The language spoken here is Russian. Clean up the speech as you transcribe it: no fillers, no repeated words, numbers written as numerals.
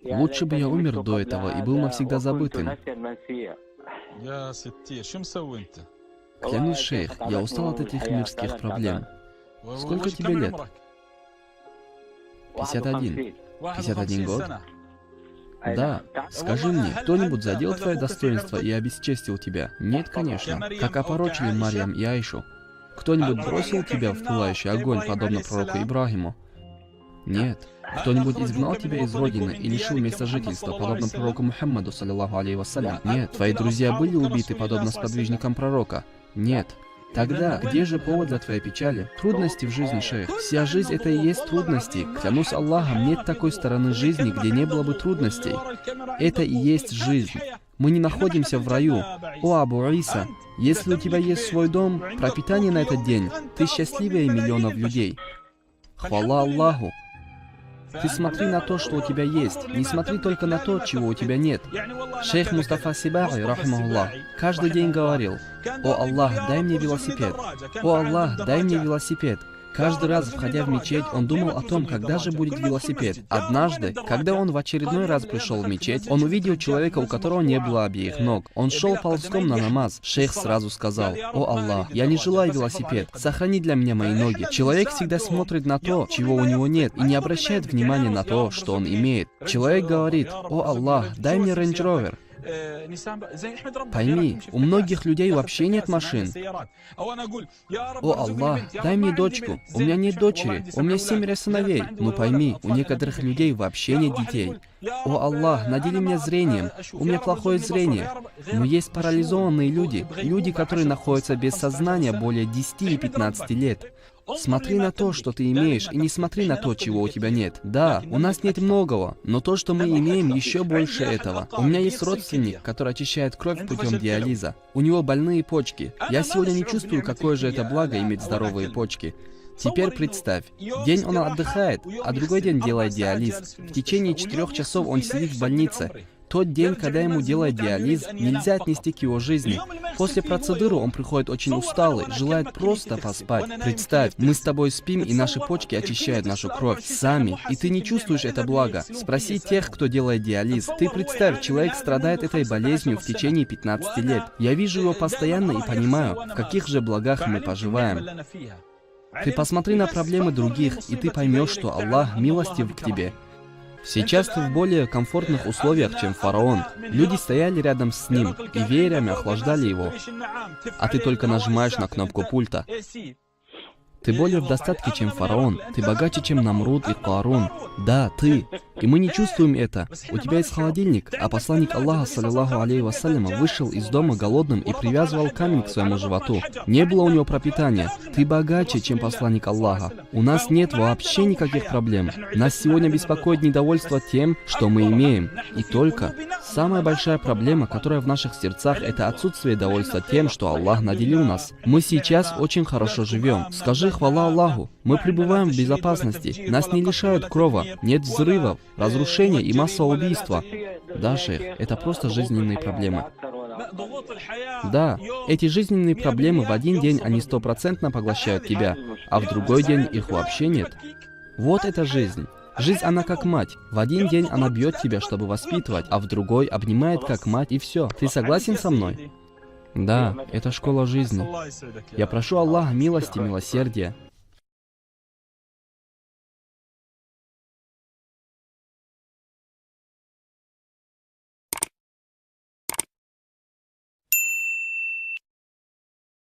Лучше бы я умер до этого и был навсегда забытым. Клянусь, шейх, я устал от этих мирских проблем. Сколько тебе лет? 51. 51 год? Да. Скажи мне, кто-нибудь задел твое достоинство и обесчестил тебя? Нет, конечно. Как опорочили Марьям и Айшу. Кто-нибудь бросил тебя в пылающий огонь, подобно пророку Ибрагиму? Нет. Кто-нибудь изгнал тебя из родины и лишил места жительства, подобно пророку Мухаммаду, саллиллаху алейхи вассалям? Нет. Твои друзья были убиты, подобно сподвижникам пророка? Нет. Тогда где же повод для твоей печали? Трудности в жизни, шейх. Вся жизнь — это и есть трудности. Клянусь Аллахом, нет такой стороны жизни, где не было бы трудностей. Это и есть жизнь. Мы не находимся в раю. О, Абу Иса, если у тебя есть свой дом, пропитание на этот день, ты счастливее миллионов людей. Хвала Аллаху. Ты смотри на то, что у тебя есть, не смотри только на то, чего у тебя нет. Шейх Мустафа Сибагай, рахмахуллах, каждый день говорил: «О Аллах, дай мне велосипед! О Аллах, дай мне велосипед!» Каждый раз, входя в мечеть, он думал о том, когда же будет велосипед. Однажды, когда он в очередной раз пришел в мечеть, он увидел человека, у которого не было обеих ног. Он шел ползком на намаз. Шейх сразу сказал: «О Аллах, я не желаю велосипед, сохрани для меня мои ноги». Человек всегда смотрит на то, чего у него нет, и не обращает внимания на то, что он имеет. Человек говорит: «О Аллах, дай мне Range Rover». Пойми, у многих людей вообще нет машин. О Аллах, дай мне дочку. У меня нет дочери, у меня 7 сыновей. Ну пойми, у некоторых людей вообще нет детей. О Аллах, надели меня зрением. У меня плохое зрение. Но есть парализованные люди, люди, которые находятся без сознания более 10 или 15 лет. Смотри на то, что ты имеешь, и не смотри на то, чего у тебя нет. Да, у нас нет многого, но то, что мы имеем, еще больше этого. У меня есть родственник, который очищает кровь путем диализа. У него больные почки. Я сегодня не чувствую, какое же это благо иметь здоровые почки. Теперь представь, день он отдыхает, а другой день делает диализ. В течение 4 часов он сидит в больнице. Тот день, когда ему делают диализ, нельзя отнести к его жизни. После процедуры он приходит очень усталый, желает просто поспать. Представь, мы с тобой спим, и наши почки очищают нашу кровь сами, и ты не чувствуешь это благо. Спроси тех, кто делает диализ. Ты представь, человек страдает этой болезнью в течение 15 лет. Я вижу его постоянно и понимаю, в каких же благах мы поживаем. Ты посмотри на проблемы других, и ты поймешь, что Аллах милостив к тебе. Сейчас ты в более комфортных условиях, чем фараон. Люди стояли рядом с ним и веерами охлаждали его. А ты только нажимаешь на кнопку пульта. Ты более в достатке, чем фараон. Ты богаче, чем Намруд и Карун. Да, ты. И мы не чувствуем это. У тебя есть холодильник, а посланник Аллаха, саллиллаху алейхи вассаляма, вышел из дома голодным и привязывал камень к своему животу. Не было у него пропитания. Ты богаче, чем посланник Аллаха. У нас нет вообще никаких проблем. Нас сегодня беспокоит недовольство тем, что мы имеем. И только. Самая большая проблема, которая в наших сердцах, это отсутствие довольства тем, что Аллах наделил нас. Мы сейчас очень хорошо живем. Скажи хвала Аллаху. Мы пребываем в безопасности. Нас не лишают крова. Нет взрывов, разрушения и массового убийства. Да, шейх, это просто жизненные проблемы. Да, эти жизненные проблемы в один день они 100% поглощают тебя, а в другой день их вообще нет. Вот это жизнь. Жизнь, она как мать. В один день она бьет тебя, чтобы воспитывать, а в другой обнимает как мать, и все. Ты согласен со мной? Да, это школа жизни. Я прошу Аллаха милости, милосердия.